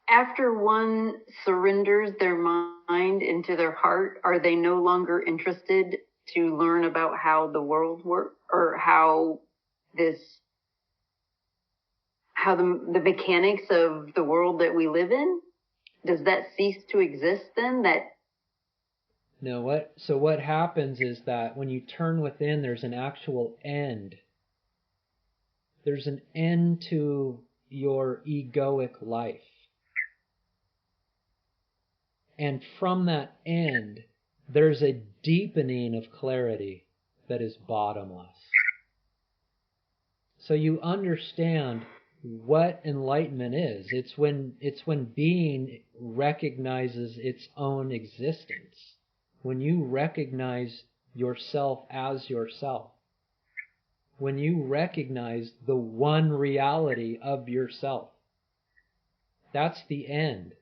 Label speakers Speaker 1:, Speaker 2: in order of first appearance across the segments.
Speaker 1: after one surrenders their mind into their heart, are they no longer interested to learn about how the world works, or how the mechanics of the world that we live in? Does that cease to exist then?
Speaker 2: No, what happens is that when you turn within, there's an actual end. There's an end to your egoic life. And from that end, there's a deepening of clarity that is bottomless. So you understand what enlightenment is. It's when being recognizes its own existence. When you recognize yourself as yourself. When you recognize the one reality of yourself. That's the end.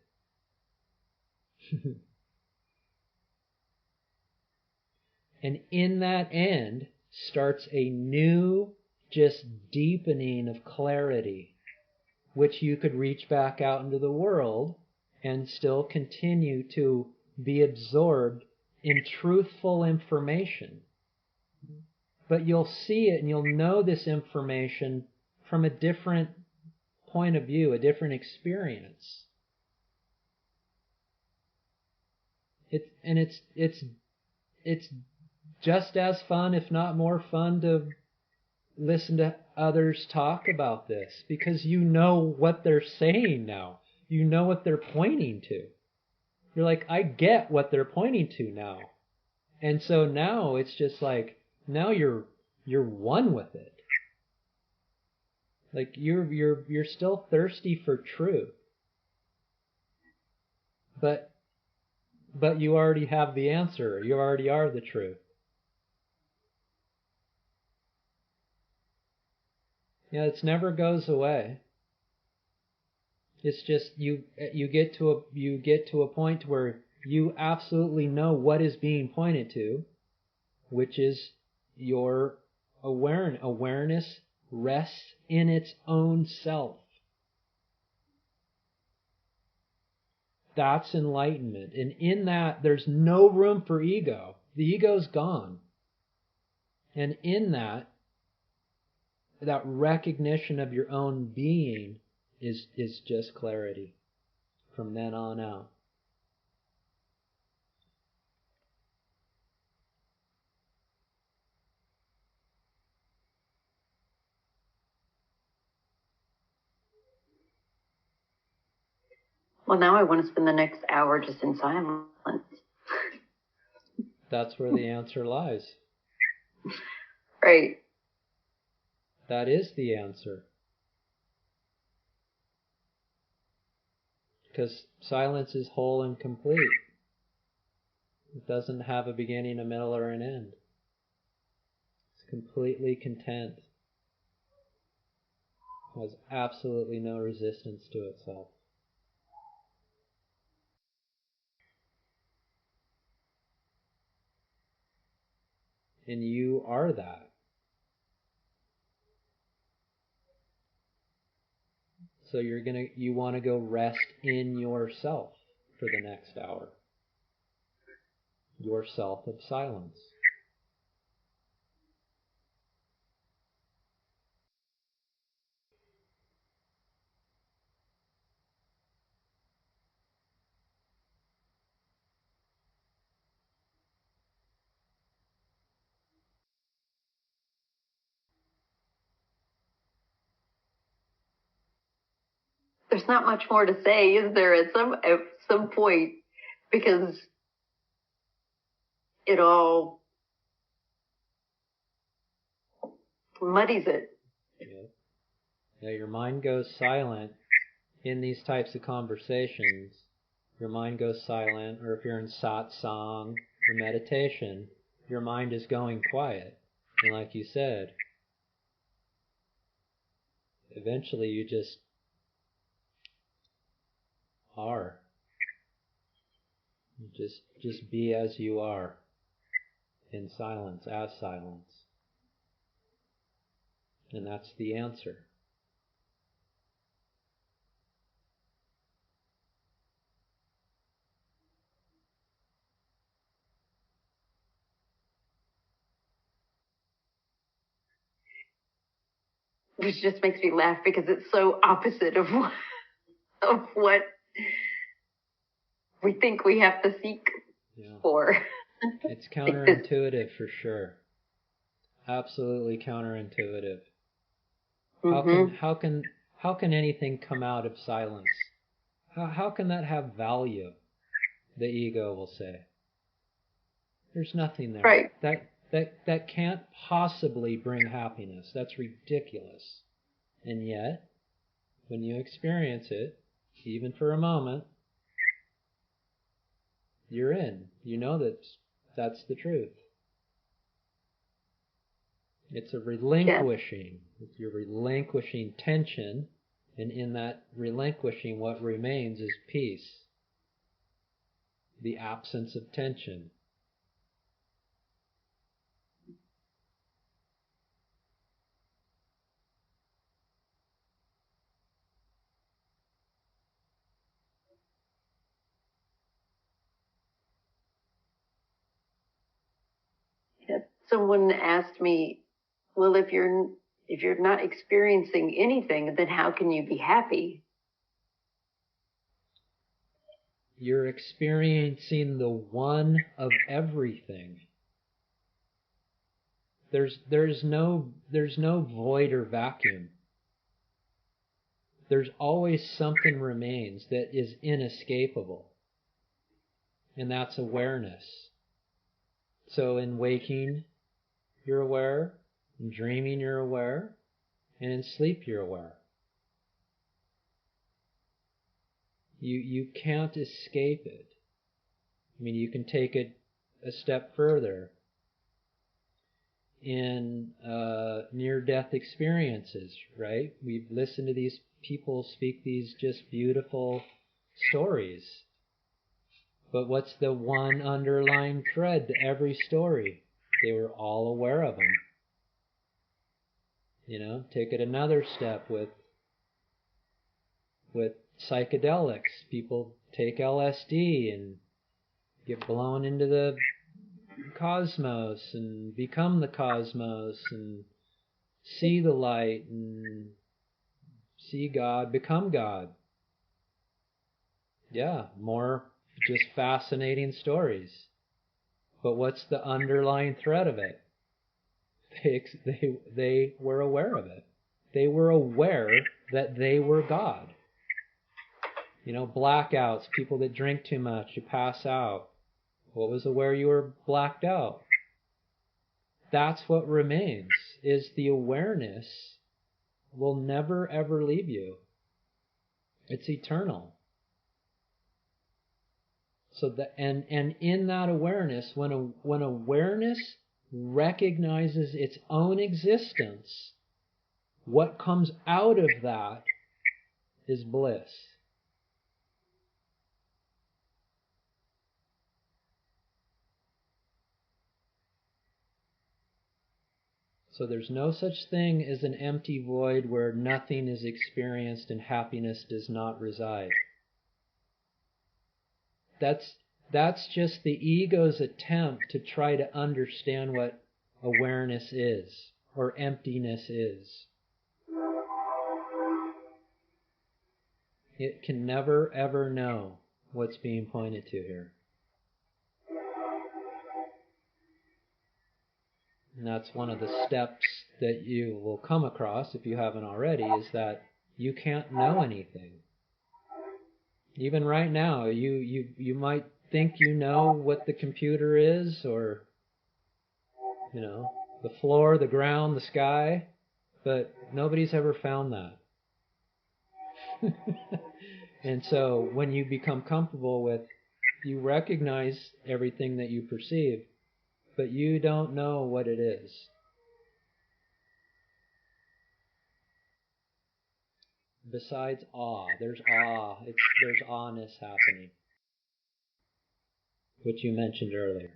Speaker 2: And in that end starts a new, just deepening of clarity, which you could reach back out into the world and still continue to be absorbed in truthful information. But you'll see it and you'll know this information from a different point of view, a different experience. It's just as fun, if not more fun, to listen to others talk about this, because you know what they're saying now. You know what they're pointing to. You're like, I get what they're pointing to now. And so now it's just like, now you're one with it. Like you're still thirsty for truth. But you already have the answer. You already are the truth. Yeah, it never goes away. It's just you get to a point where you absolutely know what is being pointed to, which is your awareness rests in its own self. That's enlightenment. And in that, there's no room for ego. The ego's gone. And in that recognition of your own being is just clarity from then on out.
Speaker 1: Well, now I want to spend the next hour just in silence.
Speaker 2: That's where the answer lies.
Speaker 1: Right.
Speaker 2: That is the answer. Because silence is whole and complete. It doesn't have a beginning, a middle, or an end. It's completely content. It has absolutely no resistance to itself. And you are that. So you want to go rest in yourself for the next hour. Yourself of silence.
Speaker 1: There's not much more to say, is there, at some point, because it all muddies it.
Speaker 2: Yeah, your mind goes silent in these types of conversations. Your mind goes silent, or if you're in satsang or meditation, your mind is going quiet. And like you said, eventually you just are. Just be as you are, in silence, as silence. And that's the answer.
Speaker 1: which just makes me laugh because it's so opposite of what we think we have to seek for.
Speaker 2: It's counterintuitive for sure. Absolutely counterintuitive. How can anything come out of silence? How can that have value? The ego will say. There's nothing there.
Speaker 1: Right.
Speaker 2: That can't possibly bring happiness. That's ridiculous. And yet, when you experience it, even for a moment, you're in. You know that's the truth. It's a relinquishing. Yeah. You're relinquishing tension, and in that relinquishing, what remains is peace. The absence of tension.
Speaker 1: Someone asked me, well, if you're not experiencing anything, then how can you be happy?
Speaker 2: You're experiencing the one of everything. There's no void or vacuum. There's always something remains that is inescapable. And that's awareness. So in waking, you're aware. In dreaming, you're aware. And in sleep, you're aware. You can't escape it. I mean, you can take it a step further. In near-death experiences, right? We've listened to these people speak these just beautiful stories. But what's the one underlying thread to every story? They were all aware of them. You know, take it another step with psychedelics. People take LSD and get blown into the cosmos and become the cosmos and see the light and see God, become God. Yeah, more just fascinating stories. But what's the underlying thread of it? They were aware of it. They were aware that they were God. You know, blackouts, people that drink too much, you pass out. What was aware you were blacked out? That's what remains, is the awareness will never ever leave you. It's eternal. So and in that awareness, when awareness recognizes its own existence, what comes out of that is bliss. So there's no such thing as an empty void where nothing is experienced and happiness does not reside. That's just the ego's attempt to try to understand what awareness is or emptiness is. It can never ever know what's being pointed to here. And that's one of the steps that you will come across, if you haven't already, is that you can't know anything. Even right now, you might think you know what the computer is, or, you know, the floor, the ground, the sky, but nobody's ever found that. And so when you become comfortable with, you recognize everything that you perceive, but you don't know what it is. Besides awe, there's awe. There's awness happening, which you mentioned earlier.